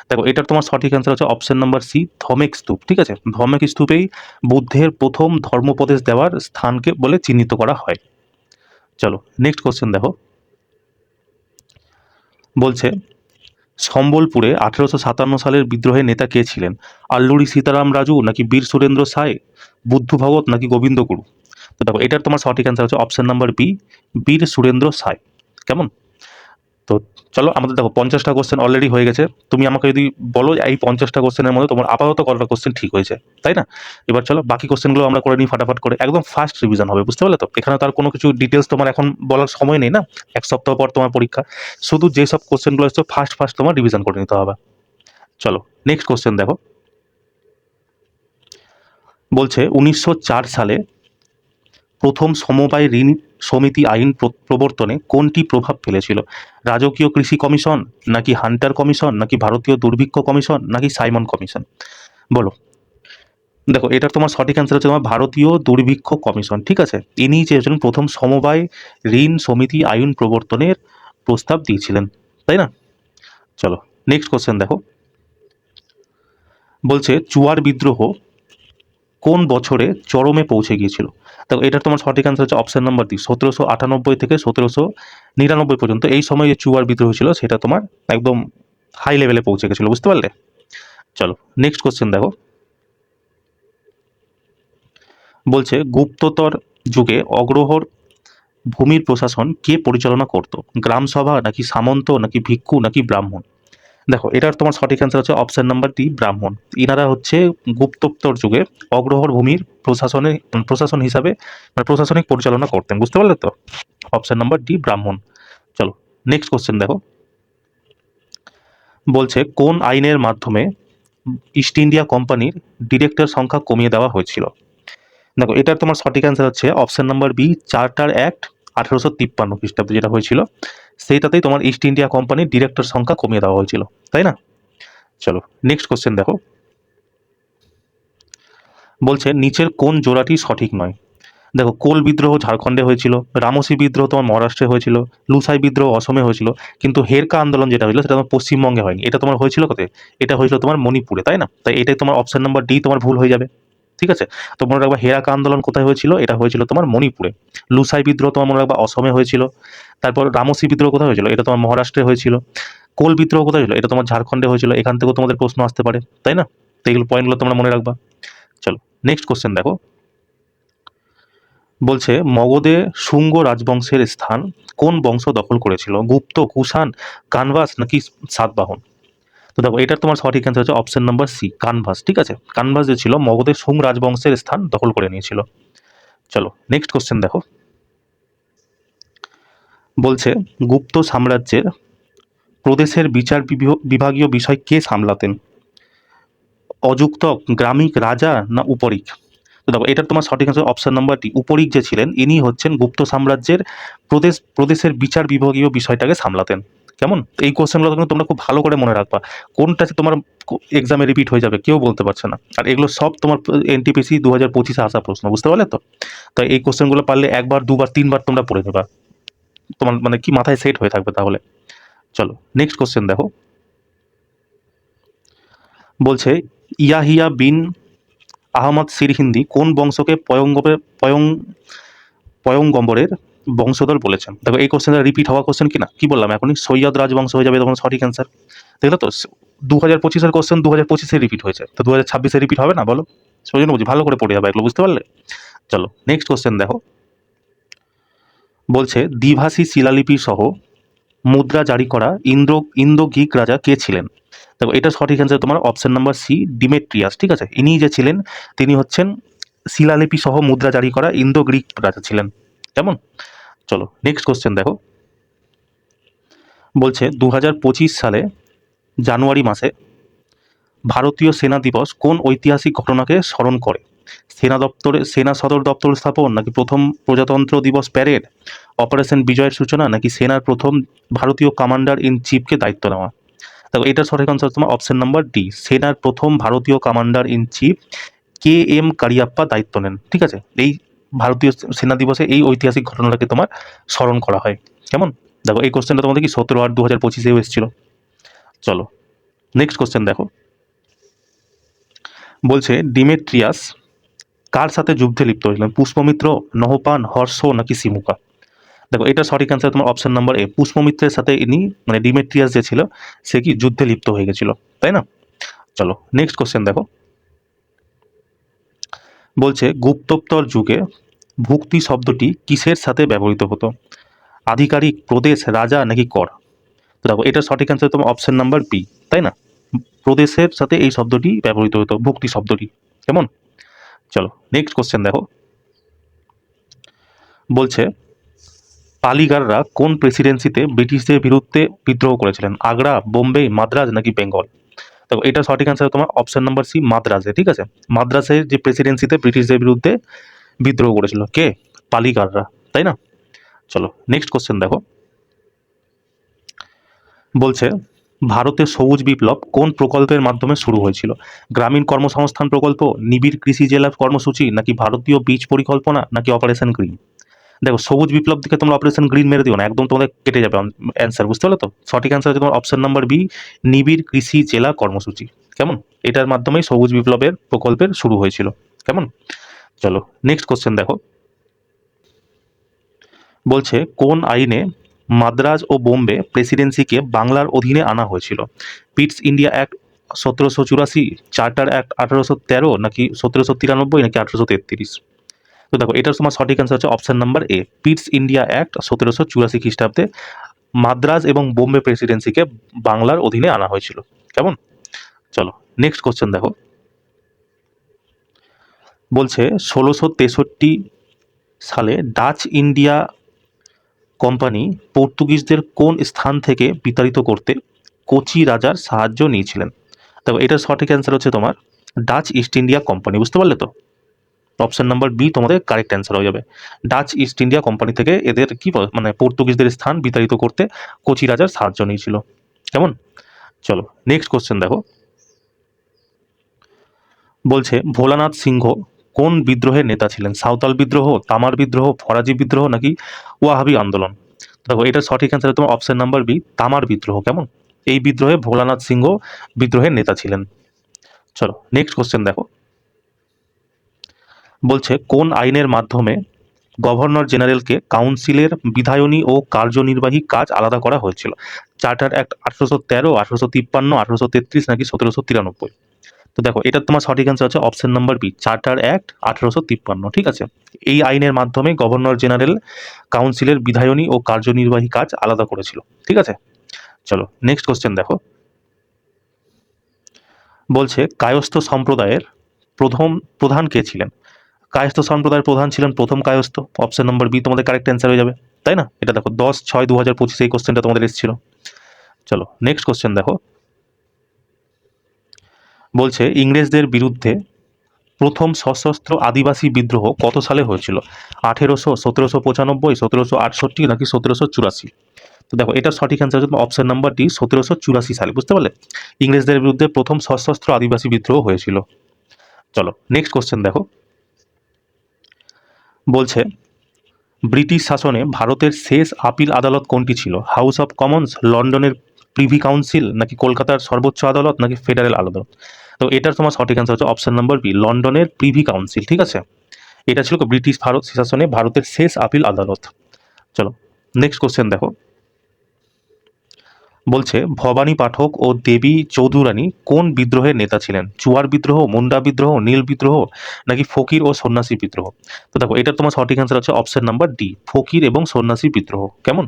দেখো এটার তোমার সঠিক অ্যান্সার হচ্ছে অপশন নাম্বার সি, ধমেক স্তূপ। ঠিক আছে, ধমেক স্তূপেই বুদ্ধের প্রথম ধর্মোপদেশ দেওয়ার স্থানকে বলে চিহ্নিত করা হয়। চলো নেক্সট কোশ্চেন দেখো, বলছে সম্বলপুরে 1857 সালের বিদ্রোহের নেতা কে ছিলেন? আল্লুরি সীতারাম রাজু নাকি বীর সুরেন্দ্র সায়, বুদ্ধ ভগত নাকি গোবিন্দ গুরু? তো দেখো এটার তোমার সঠিক অ্যান্সার হচ্ছে অপশন নাম্বার বি, বীর সুরেন্দ্র সায়। কেমন? তো চলো আমাদের দেখো 50টা কোশ্চেন অলরেডি হয়ে গেছে। তুমি আমাকে যদি বলো এই 50টা কোশ্চেনের মধ্যে তোমার আপাতত কতটা কোশ্চেন ঠিক হয়েছে, তাই না? এবার চলো বাকি কোশ্চেনগুলো আমরা করে নিই ফাটাফাট করে, একদম ফার্স্ট রিভিশন হবে, বুঝতে পারলে তো? এখানে তার কোনো কিছু ডিটেলস তোমার এখন বলার সময় নেই না, 1 সপ্তাহ পর তোমার পরীক্ষা। শুধু যেসব কোশ্চেনগুলো আসছে ফার্স্ট ফার্স্ট তোমার রিভিশন করে নিতে হবে। চলো নেক্সট কোশ্চেন দেখো, বলছে 1904 সালে প্রথম সমবায় ঋণ সমিতি আইন প্রবর্তনে কোনটি প্রভাব ফেলেছিল? রাজকীয় কৃষি কমিশন নাকি হান্টার কমিশন নাকি ভারতীয় দুর্ভিক্ষ কমিশন নাকি সাইমন কমিশন? বলো। দেখো এটার তোমার সঠিক অ্যান্সার হচ্ছে তোমার ভারতীয় দুর্ভিক্ষ কমিশন। ঠিক আছে, ইনি চেয়েছিলেন প্রথম সমবায় ঋণ সমিতি আইন প্রবর্তনের প্রস্তাব দিয়েছিলেন, তাই না? চলো নেক্সট কোশ্চেন দেখো, বলছে চুয়ার বিদ্রোহ কোন বছরে চরমে পৌঁছে গিয়েছিল? দেখো এটার তোমার সঠিক অ্যান্সার হচ্ছে অপশন নাম্বার ডি, 1798 থেকে 1799 পর্যন্ত এই সময় যে চুয়ার বিদ্রোহ ছিল সেটা তোমার একদম হাই লেভেলে পৌঁছে গেছিল, বুঝতে পারলে? চলো নেক্সট কোশ্চেন দেখো, বলছে গুপ্ততর যুগে অগ্রহর ভূমির প্রশাসন কে পরিচালনা করত? গ্রাম সভা নাকি সামন্ত নাকি ভিক্ষু নাকি ব্রাহ্মণ? দেখো এটার তোমার সঠিক অ্যান্সার হচ্ছে অপশন নাম্বার ডি, ব্রাহ্মণ। ইনারা হচ্ছে গুপ্তোত্তর যুগে অগ্রহর ভূমির প্রশাসন হিসাবে মানে প্রশাসনিক পরিচালনা করতেন, বুঝতে পারলে তো? অপশন নাম্বার ডি, ব্রাহ্মণ। চলো নেক্সট কোশ্চেন দেখো, বলছে কোন আইনের মাধ্যমে ইস্ট ইন্ডিয়া কোম্পানির ডিরেক্টর সংখ্যা কমিয়ে দেওয়া হয়েছিল? দেখো এটার তোমার সঠিক অ্যান্সার হচ্ছে option number B, charter act 1853 খ্রিস্টাব্দে যেটা হয়েছিল সেইটাতেই তোমার ইস্ট ইন্ডিয়া কোম্পানির ডিরেক্টর সংখ্যা কমিয়ে দেওয়া হয়েছিল, তাই না? চলো নেক্সট কোশ্চেন দেখো, বলছে নিচের কোন জোড়াটি সঠিক নয়? দেখো কোল বিদ্রোহ ঝাড়খণ্ডে হয়েছিল, রামসি বিদ্রোহ তোমার মহারাষ্ট্রে হয়েছিল, লুসাই বিদ্রোহ অসমে হয়েছিল, কিন্তু হেরকা আন্দোলন যেটা হয়েছিল সেটা তোমার পশ্চিমবঙ্গে হয়নি। এটা তোমার হয়েছিল কোথায়? এটা হয়েছিল তোমার মণিপুরে, তাই না? তাই এটাই তোমার অপশন নাম্বার ডি তোমার ভুল হয়ে যাবে। ঠিক আছে, তো মনে রাখবা হেরাকা আন্দোলন কোথায় হয়েছিল? এটা হয়েছিল তোমার মণিপুরে। লুসাই বিদ্রোহ তোমার মনে রাখবা অসমে হয়েছিল। তারপর রামসি বিদ্রোহ কোথায় হয়েছিল? এটা তোমার মহারাষ্ট্রে হয়েছিল। কোল বিদ্রোহ কোথায় হয়েছিল? এটা তোমার ঝাড়খণ্ডে হয়েছিল। এখান থেকেও তোমাদের প্রশ্ন আসতে পারে, তাই না? তো এইগুলো পয়েন্টগুলো তোমরা মনে রাখবা। চলো নেক্সট কোশ্চেন দেখো, বলছে মগধে শুঙ্গ রাজবংশের স্থান কোন বংশ দখল করেছিল? গুপ্ত, কুষাণ, কানভাস নাকি সাতবাহন? তো দেখো এটার তোমার সঠিক অ্যান্সার হচ্ছে অপশন নাম্বার সি, কানভাস। ঠিক আছে, কানভাস যে ছিল মগধের শুং রাজবংশের স্থান দখল করে নিয়েছিল। চলো নেক্সট কোশ্চেন দেখো, বলছে গুপ্ত সাম্রাজ্যের প্রদেশের বিচার বিভাগীয় বিষয় কে সামলাতেন? অযুক্তক, গ্রামিক, রাজা না উপরিক? তো দেখো এটার তোমার সঠিক অ্যান্সার অপশন নাম্বার ডি, উপরিক যে ছিলেন ইনি হচ্ছেন গুপ্ত সাম্রাজ্যের প্রদেশের বিচার বিভাগীয় বিষয়টাকে সামলাতেন। কেমন? এই কোশ্চেনগুলো কিন্তু তোমরা খুব ভালো করে মনে রাখবা, কোনটা তোমার এক্সামে রিপিট হয়ে যাবে কেউ বলতে পারছে না। আর এগুলো সব তোমার এনটিপিসি 2025-এ আসা প্রশ্ন, বুঝতে পারলে তো? তাই এই কোশ্চেনগুলো পারলে একবার, দুবার, তিনবার তোমরা পড়ে নেবা, তোমার মানে কি মাথায় সেট হয়ে থাকবে তাহলে। চলো নেক্সট কোশ্চেন দেখো, বলছে ইয়াহিয়া বিন আহমদ সিরহিন্দি কোন বংশকে পয়ঙ্গম্বরের বংশধর বলেছেন? দেখো এই কোশ্চেনটা রিপিট হওয়া কোশ্চেন কিনা, কি বললাম এখনই, সৈয়দ রাজবংশ হয়ে যাবে তখন সঠিক অ্যান্সার। দেখলো তো, 2025-এর কোশ্চেন 2025-এ রিপিট হয়েছে, তো 2026-এ রিপিট হবে না বলো? সেই জন্য বুঝি ভালো করে পড়ে যাবে এগুলো, বুঝতে পারলে? চলো নেক্সট কোশ্চেন দেখো, বলছে দ্বিভাষী শিলালিপি সহ মুদ্রা জারি করা ইন্দো গ্রিক রাজা কে ছিলেন? দেখো এটা সঠিক অ্যান্সার তোমার অপশন নাম্বার সি, ডিমেট্রিয়াস। ঠিক আছে, ইনি যে ছিলেন তিনি হচ্ছেন শিলালিপি সহ মুদ্রা জারি করা ইন্দো গ্রিক রাজা ছিলেন। কেমন? চলো নেক্সট কোশ্চেন দেখো, বলছে 2025 সালে জানুয়ারি মাসে ভারতীয় সেনা দিবস কোন ঐতিহাসিক ঘটনাকে স্মরণ করে? সেনা সদর দপ্তর স্থাপন নাকি প্রথম প্রজাতন্ত্র দিবস প্যারেড, অপারেশন বিজয়ের সূচনা নাকি সেনার প্রথম ভারতীয় কমান্ডার ইন চিফকে দায়িত্ব নেওয়া? দেখো এটার সঠিক আনসার তোমার অপশন নাম্বার ডি, সেনার প্রথম ভারতীয় commander in chief K M Cariappa দায়িত্ব নেন। ঠিক আছে, এই ভারতীয় সেনা দিবসে এই ঐতিহাসিক ঘটনাটাকে তোমার স্মরণ করা হয়। কেমন? দেখো এই কোশ্চেনটা তোমাদের কি 17/8/2025 এসেছিল। চলো নেক্সট কোশ্চেন দেখো, বলছে ডিমেট্রিয়াস কার সাথে যুদ্ধে লিপ্ত হয়েছিলেন? পুষ্পমিত্র, নহপান, হর্ষ নাকি সিমুকা? দেখো এটা সঠিক অ্যান্সার তোমার অপশন নাম্বার এ, পুষ্পমিত্রের সাথে ইনি মানে ডিমেট্রিয়াস যে ছিল সে কি যুদ্ধে লিপ্ত হয়ে গেছিল, তাই না? চলো নেক্সট কোশ্চেন দেখো, বলছে গুপ্তোত্তর যুগে ভুক্তি শব্দটি কিসের সাথে ব্যবহৃত হতো? আধিকারিক, প্রদেশ, রাজা নাকি কর? তো দেখো এটা সঠিক অ্যান্সার তোমার অপশন নাম্বার বি, তাই না? প্রদেশের সাথে এই শব্দটি ব্যবহৃত হতো, ভুক্তি শব্দটি। কেমন? চলো নেক্সট কোশ্চেন দেখো, বলছে পালিগাররা কোন প্রেসিডেন্সিতে ব্রিটিশদের বিরুদ্ধে বিদ্রোহ করেছিলেন? আগ্রা, বোম্বে, মাদ্রাজ নাকি বেঙ্গল? তো এটা সঠিক অ্যান্সার তোমার অপশন নাম্বার সি, মাদ্রাজে। ঠিক আছে, মাদ্রাজের যে প্রেসিডেন্সিতে ব্রিটিশদের বিরুদ্ধে বিদ্রোহ করেছিল কে? পালিগাররা, তাই না? চলো নেক্সট কোশ্চেন দেখো, বলছে ভারতের সবুজ বিপ্লব কোন প্রকল্পের মাধ্যমে শুরু হয়েছিল? গ্রামীণ কর্মসংস্থান প্রকল্প, নিবিড় কৃষি জেলা কর্মসূচি নাকি ভারতীয় বীজ পরিকল্পনা নাকি অপারেশন গ্রিন? দেখো সবুজ বিপ্লব থেকে তোমরা অপারেশন গ্রিন মেরে দিও না, একদম তোমাদের কেটে যাবে অ্যান্সার, বুঝতে পারলে তো? সঠিক অ্যান্সার হচ্ছে তোমার অপশন নাম্বার বি, নিবিড় কৃষি জেলা কর্মসূচি। কেমন? এটার মাধ্যমেই সবুজ বিপ্লবের প্রকল্পের শুরু হয়েছিল। কেমন? চলো নেক্সট কোশ্চেন দেখো, বলছে কোন আইনে মাদ্রাজ ও বোম্বে প্রেসিডেন্সিকে বাংলার অধীনে আনা হয়েছিল? পিটস ইন্ডিয়া অ্যাক্ট 1784, চার্টার অ্যাক্ট 1813 নাকি 1793 নাকি 1833? তো দেখো এটার তোমার সঠিক অ্যান্সার হচ্ছে option number A, পিটস India Act 1784 খ্রিস্টাব্দে মাদ্রাজ এবং বোম্বে প্রেসিডেন্সিকে বাংলার অধীনে আনা হয়েছিল। কেমন? চলো নেক্সট কোশ্চেন দেখো, বলছে 1663 সালে ডাচ ইন্ডিয়া কোম্পানি পর্তুগিজদের কোন স্থান থেকে বিতাড়িত করতে কোচি রাজার সাহায্য নিয়েছিলেন? দেখো এটার সঠিক অ্যান্সার হচ্ছে তোমার ডাচ ইস্ট ইন্ডিয়া কোম্পানি, বুঝতে পারলে তো? অপশন নাম্বার বি তোমাদের কারেক্ট অ্যান্সার হয়ে যাবে। ডাচ ইস্ট ইন্ডিয়া কোম্পানি থেকে এদের কি মানে পর্তুগিজদের স্থান বিতাড়িত করতে কোচি রাজার সাহায্য নিয়েছিল। কেমন? চলো নেক্সট কোশ্চেন দেখো, বলছে ভোলানাথ সিংহ কোন বিদ্রোহের নেতা ছিলেন? সাঁওতাল বিদ্রোহ, তামার বিদ্রোহ, ফরাজি বিদ্রোহ নাকি ওয়াহাবি আন্দোলন? দেখো এটার সঠিক অ্যান্সার তোমার অপশন নাম্বার বি, তামার বিদ্রোহ। কেমন? এই বিদ্রোহে ভোলানাথ সিংহ বিদ্রোহের নেতা ছিলেন। চলো নেক্সট কোশ্চেন দেখো, বলছে কোন আইনের মাধ্যমে গভর্নর জেনারেলকে কাউন্সিলের বিধায়নী ও কার্যনির্বাহী কাজ আলাদা করা হয়েছিল? চার্টার অ্যাক্ট 1813, 1853, 1833 নাকি 1793? তো দেখো এটা তোমার সঠিক অ্যান্সার হচ্ছে option number B, charter act 1853। ঠিক আছে, এই আইনের মাধ্যমে গভর্নর জেনারেল কাউন্সিলের বিধায়নী ও কার্যনির্বাহী কাজ আলাদা করেছিল। ঠিক আছে, চলো নেক্সট কোশ্চেন দেখো, বলছে কায়স্থ সম্প্রদায়ের প্রথম প্রধান কে ছিলেন? কায়স্থ সম্প্রদায়ের প্রধান ছিলেন প্রথম কায়স্থ। অপশন নাম্বার বি তোমাদের কারেক্ট অ্যান্সার হয়ে যাবে, তাই না? এটা দেখো 10/6/2025 এই কোশ্চেনটা তোমাদের এসেছিল। চলো নেক্সট কোশ্চেন দেখো, বলছে ইংরেজদের বিরুদ্ধে প্রথম সশস্ত্র আদিবাসী বিদ্রোহ কত সালে হয়েছিল? 1800, 1795, 1768 নাকি 1784? তো দেখো এটার সঠিক অ্যান্সার হচ্ছে অপশন নাম্বার ডি, 1784 সালে, বুঝতে পারলে? ইংরেজদের বিরুদ্ধে প্রথম সশস্ত্র আদিবাসী বিদ্রোহ হয়েছিল। চলো নেক্সট কোশ্চেন দেখো, বলছে ব্রিটিশ শাসনে ভারতের শেষ আপিল আদালত কোনটি ছিল? হাউস অফ কমন্স, লন্ডনের প্রিভি কাউন্সিল নাকি কলকাতার সর্বোচ্চ আদালত নাকি ফেডারেল আদালত? তো এটার তোমার সঠিক অ্যান্সার হচ্ছে অপশন নাম্বার বি, লন্ডনের প্রিভি কাউন্সিল। ঠিক আছে, এটা ছিল ব্রিটিশ ভারত শাসনে ভারতের শেষ আপিল আদালত। চলো নেক্সট কোশ্চেন দেখো, বলছে ভবানী পাঠক ও দেবী চৌধুরানী কোন বিদ্রোহের নেতা ছিলেন? চুয়ার বিদ্রোহ, মুন্ডা বিদ্রোহ, নীল বিদ্রোহ নাকি ফকির ও সন্ন্যাসী বিদ্রোহ? তো দেখো এটা তোমার সঠিক অ্যান্সার হচ্ছে অপশন নাম্বার ডি, ফকির এবং সন্ন্যাসী বিদ্রোহ। কেমন?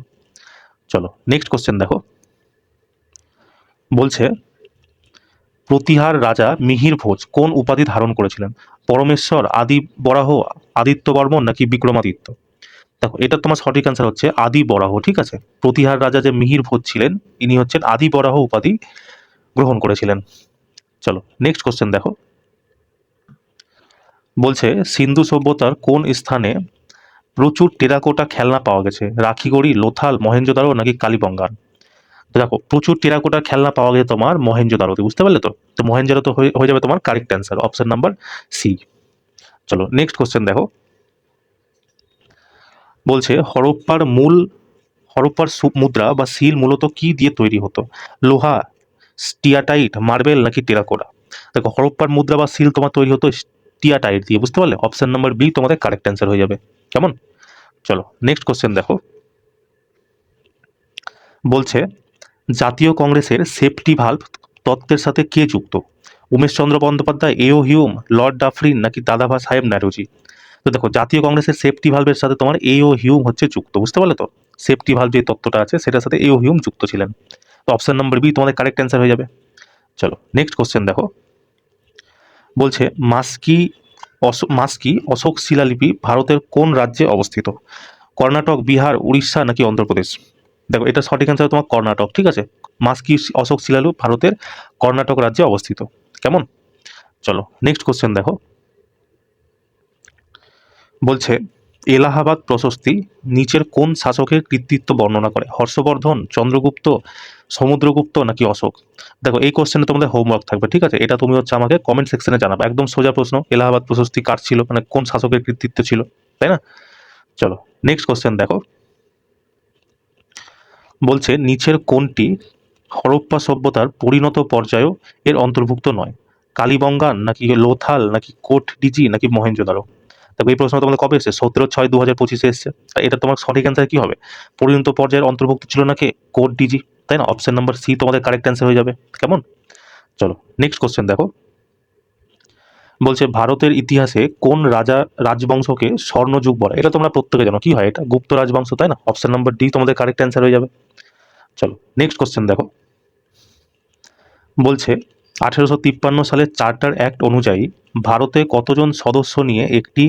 চলো নেক্সট কোশ্চেন দেখো, বলছে প্রতিহার রাজা মিহির ভোজ কোন উপাধি ধারণ করেছিলেন? পরমেশ্বর, আদি বরাহ, আদিত্য বর্মন নাকি বিক্রমাদিত্য? দেখো এটা তোমার সঠিক অ্যান্সার হচ্ছে আদি বরাহ। ঠিক আছে, প্রতিহার রাজা যে মিহির ভোজ ছিলেন ইনি হচ্ছেন আদি বরাহ উপাধি গ্রহণ করেছিলেন। চলো নেক্সট কোশ্চেন দেখো, বলছে সিন্ধু সভ্যতার কোন স্থানে প্রচুর টেরাকোটা খেলনা পাওয়া গেছে? রাখিগড়ি, লোথাল, মহেঞ্জোদারো নাকি কালীবঙ্গান? তো দেখো প্রচুর টেরাকোটার খেলনা পাওয়া গেছে তোমার মহেঞ্জোদারোতে, বুঝতে পারলে তো? তো মহেঞ্জোদারো তো হয়ে যাবে তোমার correct answer, option number C. চলো নেক্সট কোশ্চেন দেখো। বলছে হরপ্পার মুদ্রা বা সিল মূলত কি দিয়ে তৈরি হতো? লোহা, স্টিয়াটাইট, মার্বেল নাকি টেরাকোটা? দেখো হরপ্পার মুদ্রা বা সিল তোমার তৈরি হতো স্টিয়াটাইট দিয়ে, বুঝতে পারলে? অপশন নাম্বার বি তোমাদের কারেক্ট অ্যান্সার হয়ে যাবে। কেমন? চলো নেক্সট কোশ্চেন দেখো। বলছে জাতীয় কংগ্রেসের সেফটি ভালভ তত্ত্বের সাথে কে যুক্ত? উমেশচন্দ্র বন্দ্যোপাধ্যায়, এও হিউম, লর্ড ডাফরিন নাকি দাদাভা সাহেব ন্যারোজি? তো দেখো জাতীয় কংগ্রেসের সেফটি ভালভের সাথে তোমার এও হিউম হচ্ছে যুক্ত, বুঝতে পারলে তো? সেফটি ভালভ যে তত্ত্বটা আছে সেটার সাথে এও হিউম যুক্ত ছিলেন। তো অপশন নাম্বার বি তোমাদের কারেক্ট অ্যান্সার হয়ে যাবে। চলো নেক্সট কোশ্চেন দেখো। বলছে মাস্কি অশোক শিলালিপি ভারতের কোন রাজ্যে অবস্থিত? কর্ণাটক, বিহার, উড়িষ্যা নাকি অন্ধ্রপ্রদেশ? দেখো এটা সঠিক অ্যান্সার তোমার কর্ণাটক, ঠিক আছে? মাস্কি অশোক শিলালিপি ভারতের কর্ণাটক রাজ্যে অবস্থিত। কেমন? চলো নেক্সট কোশ্চেন দেখো। বলছে এলাহাবাদ প্রশস্তি নিচের কোন শাসকের কৃতিত্ব বর্ণনা করে? হর্ষবর্ধন, চন্দ্রগুপ্ত, সমুদ্রগুপ্ত নাকি অশোক? দেখো এই কোশ্চেনে তোমাদের হোমওয়ার্ক থাকবে, ঠিক আছে? এটা তুমি হচ্ছে আমাকে কমেন্ট সেকশনে জানাবে, একদম সোজা প্রশ্ন। এলাহাবাদ প্রশস্তি কার ছিল, মানে কোন শাসকের কৃতিত্ব ছিল, তাই না? চলো নেক্সট কোশ্চেন দেখো। বলছে নিচের কোনটি হরপ্পা সভ্যতার পরিণত পর্যায় এর অন্তর্ভুক্ত নয়? কালীবঙ্গান নাকি লোথাল নাকি কোট ডিজি নাকি মহেঞ্জোদারো? তবে এই প্রশ্ন তোমাদের কবে এসেছে? 17/6/2025 এসছে। এটা তোমার সঠিক অ্যান্সার কি হবে? পরিণত পর্যায়ের অন্তর্ভুক্ত ছিল নাকি কোট ডিজি, তাই না? অপশন নাম্বার সি তোমাদের কারেক্ট অ্যান্সার হয়ে যাবে। কেমন? চলো নেক্সট কোশ্চেন দেখো। বলছে ভারতের ইতিহাসে কোন রাজবংশকে স্বর্ণযুগ বলে? এটা তোমরা প্রত্যেকে জানো, কি হয় এটা? গুপ্ত রাজবংশ, তাই না? অপশন নাম্বার ডি তোমাদের কারেক্ট অ্যান্সার হয়ে যাবে। চলো নেক্সট কোশ্চেন দেখো। বলছে 1853 সালের চার্টার অ্যাক্ট অনুযায়ী ভারতে কতজন সদস্য নিয়ে একটি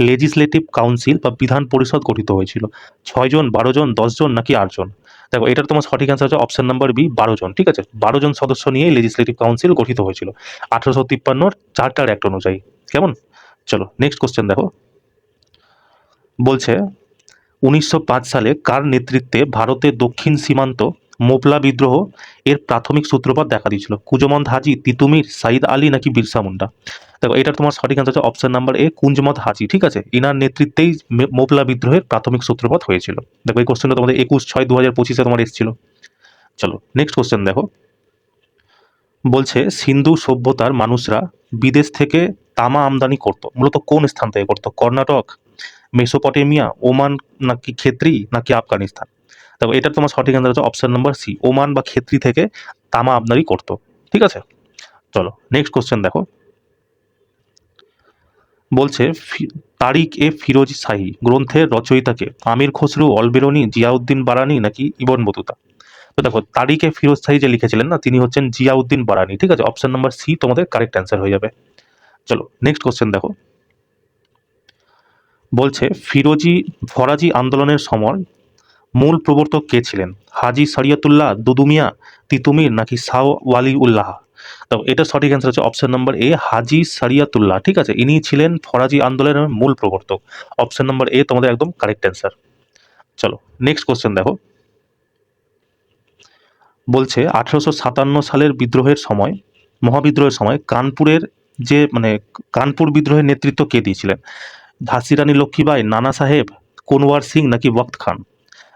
লেজিসলেটিভ কাউন্সিল বা বিধান পরিষদ গঠিত হয়েছিল? 6 জন, 12 জন, 10 জন নাকি 8 জন? দেখো এটার তোমার সঠিক অ্যান্সার হচ্ছে অপশন নাম্বার বি, 12 জন, ঠিক আছে? 12 জন সদস্য নিয়ে লেজিসলেটিভ কাউন্সিল গঠিত হয়েছিল 1853 চার্টার অ্যাক্ট অনুযায়ী। কেমন? চলো নেক্সট কোশ্চেন দেখো। বলছে 1905 সালে কার নেতৃত্বে ভারতের দক্ষিণ সীমান্ত মোপলা বিদ্রোহ এর প্রাথমিক সূত্রপাত দেখা দিয়েছিল? কুজমন্ত হাজি, তিতুমির, সাইদ আলী নাকি বিরসা মুন্ডা? দেখো এটার তোমার সঠিক অ্যান্সার হচ্ছে অপশন নাম্বার এ, কুঞ্জমত হাজি, ঠিক আছে? ইনার নেতৃত্বেই মোপলা বিদ্রোহের প্রাথমিক সূত্রপাত হয়েছিল। দেখো এই কোশ্চেনটা তোমাদের 21/6/2025 তোমার এসেছিল। চলো নেক্সট কোশ্চেন দেখো। বলছে সিন্ধু সভ্যতার মানুষরা বিদেশ থেকে তামা আমদানি করত মূলত কোন স্থান থেকে করতো? কর্ণাটক, মেসোপটেমিয়া, ওমান নাকি খেত্রি নাকি আফগানিস্তান? দেখো এটার তোমার সঠিক অ্যান্সার হচ্ছে অপশন নাম্বার সি, ওমান বা খেত্রি থেকে তামা আমদানি করতো, ঠিক আছে? চলো নেক্সট কোশ্চেন দেখো। বলছে তারিক এ ফিরোজ শাহী গ্রন্থের রচয়িতাকে? আমির খসরু, অলবেরুনি, জিয়াউদ্দিন বারানি নাকি ইবন বতুতা? তো দেখো তারিক এ ফিরোজ শাহী যে লিখেছিলেন না, তিনি হচ্ছেন জিয়াউদ্দিন বারানি, ঠিক আছে? অপশন নাম্বার সি তোমাদের কারেক্ট অ্যান্সার হয়ে যাবে। চলো নেক্সট কোশ্চেন দেখো। বলছে ফরাজি আন্দোলনের সময় মূল প্রবর্তক কে ছিলেন? হাজি শরিয়তুল্লাহ, দুদুমিয়া, তিতুমির নাকি শাহ ওয়ালি উল্লাহ? তো এটা সঠিক অ্যান্সার হচ্ছে অপশন নাম্বার এ, হাজি শরিয়তুল্লাহ, ঠিক আছে? ইনি ছিলেন ফরাজি আন্দোলনের মূল প্রবর্তক। অপশন নাম্বার এ তোমাদের একদম কারেক্ট অ্যান্সার। চলো নেক্সট কোশ্চেন দেখো। বলছে 1857 সালের বিদ্রোহের সময়, মহাবিদ্রোহের সময় কানপুর বিদ্রোহের নেতৃত্ব কে দিয়েছিলেন? ঝাঁসি রানী লক্ষ্মীবাই, নানা সাহেব, কুনওয়ার সিং নাকি বখত খান?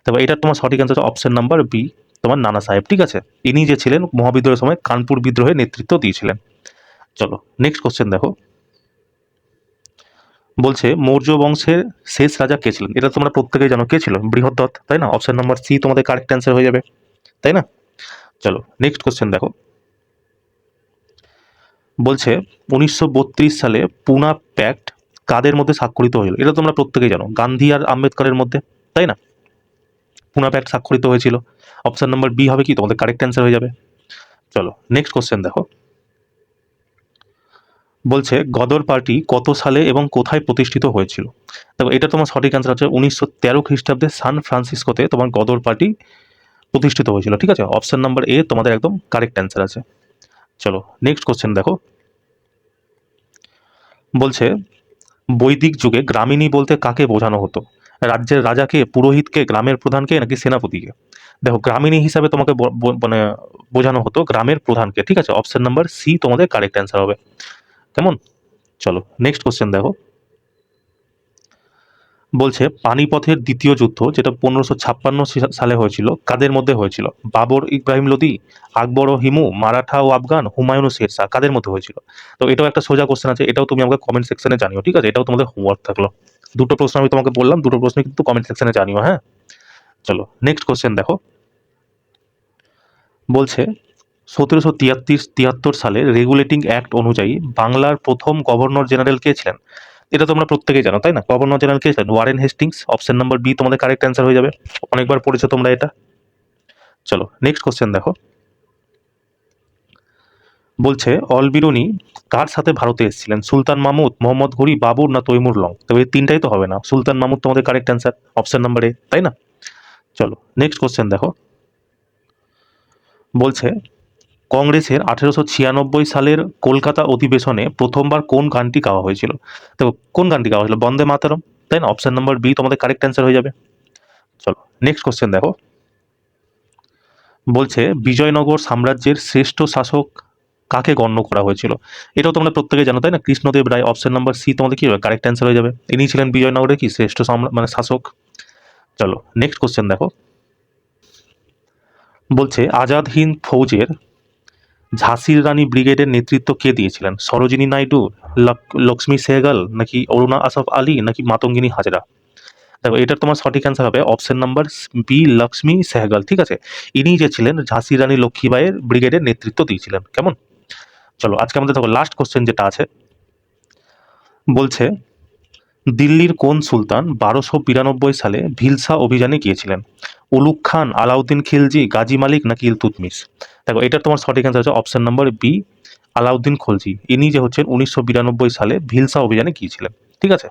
তবে এটা তোমার সঠিক অ্যান্সার অপশন নাম্বার বি, তোমার নানা সাহেব, ঠিক আছে? ইনি যে ছিলেন মহাবিদ্রোহের সময় কানপুর বিদ্রোহের নেতৃত্ব দিয়েছিলেন। চলো নেক্সট কোশ্চেন দেখো। বলছে মৌর্য বংশের শেষ রাজা কে ছিলেন? এটা তোমরা প্রত্যেকেই জানো, কে ছিল? বৃহদ্রথ, তাই না? অপশন নাম্বার সি তোমাদের কারেক্ট অ্যান্সার হয়ে যাবে, তাই না? চলো নেক্সট কোশ্চেন দেখো। বলছে 1932 সালে পুনা প্যাক্ট কাদের মধ্যে স্বাক্ষরিত হয়েছিল? এটা তোমরা প্রত্যেকেই জানো, গান্ধী আর আম্বেদকরের মধ্যে, তাই না? পুনা প্যাক্ট স্বাক্ষরিত হয়েছিল। অপশন নাম্বার বি হবে কি তোমাদের কারেক্ট অ্যান্সার হয়ে যাবে। চলো নেক্সট কোশ্চেন দেখো। বলছে গদর পার্টি কত সালে এবং কোথায় প্রতিষ্ঠিত হয়েছিল? দেখো এটা তোমার সঠিক অ্যান্সার হচ্ছে 1913 খ্রিস্টাব্দে সান ফ্রান্সিসকোতে তোমার গদর পার্টি প্রতিষ্ঠিত হয়েছিল, ঠিক আছে? অপশন নাম্বার এ তোমাদের একদম কারেক্ট অ্যান্সার আছে। চলো নেক্সট কোশ্চেন দেখো। বলছে বৈদিক যুগে গ্রামিণী বলতে কাকে বোঝানো হতো? রাজ্যের রাজাকে, পুরোহিতকে, গ্রামের প্রধানকে নাকি সেনাপতিকে? দেখো গ্রামিণী হিসাবে তোমাকে মানে বোঝানো হতো গ্রামের প্রধানকে, ঠিক আছে? অপশন নাম্বার সি তোমাদের কারেক্ট অ্যান্সার হবে। কেমন? চলো নেক্সট কোশ্চেন দেখো। বলছে পানিপথের দ্বিতীয় যুদ্ধ, যেটা 1556 সালে হয়েছিল, কাদের মধ্যে হয়েছিল? বাবর ইব্রাহিম লোদি, আকবর ও হিমু, মারাঠা ও আফগান, হুমায়ুন ও শের শাহ, কাদের মধ্যে হয়েছিল? তো এটাও একটা সোজা কোশ্চেন আছে, এটাও তুমি আমাকে কমেন্ট সেকশনে জানিও, ঠিক আছে? এটাও তোমাদের হোমওয়ার্ক থাকলো। দুটো প্রশ্ন আমি তোমাকে বললাম, দুটো প্রশ্ন কিন্তু কমেন্ট সেকশনে জানিও, হ্যাঁ? চলো নেক্সট কোশ্চেন দেখো। বলছে 1773 সালে রেগুলেটিং অ্যাক্ট অনুযায়ী বাংলার প্রথম গভর্নর জেনারেল কে ছিলেন? এটা তোমরা প্রত্যেকেই জানো, তাই না? গভর্নর জেনারেল কে ছিলেন? Warren Hastings. Option number B তোমাদের কারেক্ট অ্যান্সার হয়ে যাবে, অনেকবার পড়েছো তোমরা এটা। চলো নেক্সট কোশ্চেন দেখো। বলছে অলবিরুনি কার সাথে ভারতে এসেছিলেন? সুলতান মাহমুদ, মোহাম্মদ ঘুরি, বাবর না তৈমুর লং? তবে এই তিনটাই তো হবে না, সুলতান মাহমুদ তোমাদের correct answer, option number A, তাই না? চলো নেক্সট কোশ্চেন দেখো। বলছে কংগ্রেসের 1896 সালের কলকাতা অধিবেশনে প্রথমবার কোন গানটি গাওয়া হয়েছিল? তো কোন গানটি গাওয়া হয়েছিল? বন্দে মাতরম, তাই না? অপশন নাম্বার বি তোমাদের কারেক্ট অ্যান্সার হয়ে যাবে। চলো নেক্সট কোশ্চেন দেখো। বলছে বিজয়নগর সাম্রাজ্যের শ্রেষ্ঠ শাসক কাকে গণ্য করা হয়েছিল? এটাও তোমরা প্রত্যেকে জানো, তাই না? কৃষ্ণদেব রায়। অপশন নাম্বার সি তোমাদের কি হবে? কারেক্ট অ্যান্সার হয়ে যাবে। ইনি ছিলেন বিজয়নগরের কি শ্রেষ্ঠ মানে শাসক। চলো নেক্সট কোশ্চেন দেখো। বলছে আজাদ হিন্দ ফৌজের ঝাঁসির রানী ব্রিগেডের নেতৃত্ব কে দিয়েছিলেন? সরোজিনী নাইডু, লক্ষ্মী সেহগল, নাকি অরুণা আসফ আলী, নাকি মাতঙ্গিনী হাজরা? দেখো এটার তোমার সঠিক অ্যান্সার হবে অপশন নাম্বার বি, লক্ষ্মী সেহগল, ঠিক আছে? ইনি যে ছিলেন ঝাঁসি রানী লক্ষ্মীবাইয়ের ব্রিগেডের নেতৃত্ব দিয়েছিলেন। কেমন? চলো আজকে আমাদের দেখো লাস্ট কোশ্চেন যেটা আছে। বলছে দিল্লির কোন সুলতান 1292 সালে ভিলসা অভিযানে গিয়েছিলেন? উলুগ খান, আলাউদ্দিন খিলজি, গাজী মালিক, নাকি ইলতুৎমিশ? দেখো এটার তোমার সঠিক অ্যান্সার হচ্ছে option number B, Alauddin Khalji. ইনি যে হচ্ছেন 1992 সালে ভিলসা অভিযানে গিয়েছিলেন, ঠিক আছে?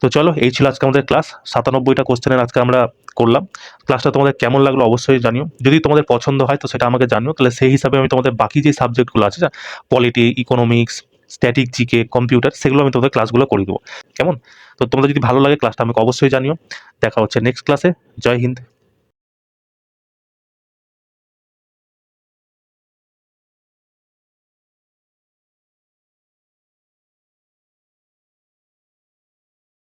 তো চলো এই ছিল আজকে আমাদের ক্লাস। 97টা কোশ্চেনের আজকে আমরা করলাম। ক্লাসটা তোমাদের কেমন লাগলো অবশ্যই জানিও। যদি তোমাদের পছন্দ হয় তো সেটা আমাকে জানিও, তাহলে সেই হিসাবে আমি তোমাদের বাকি যে সাবজেক্টগুলো আছে, polity, economics, static, GK, computer, সেগুলো আমি তোমাদের ক্লাসগুলো করে দেবো। কেমন? তো তোমাদের যদি ভালো লাগে ক্লাসটা আমাকে অবশ্যই জানিও। দেখা হচ্ছে নেক্সট ক্লাসে। জয় হিন্দ।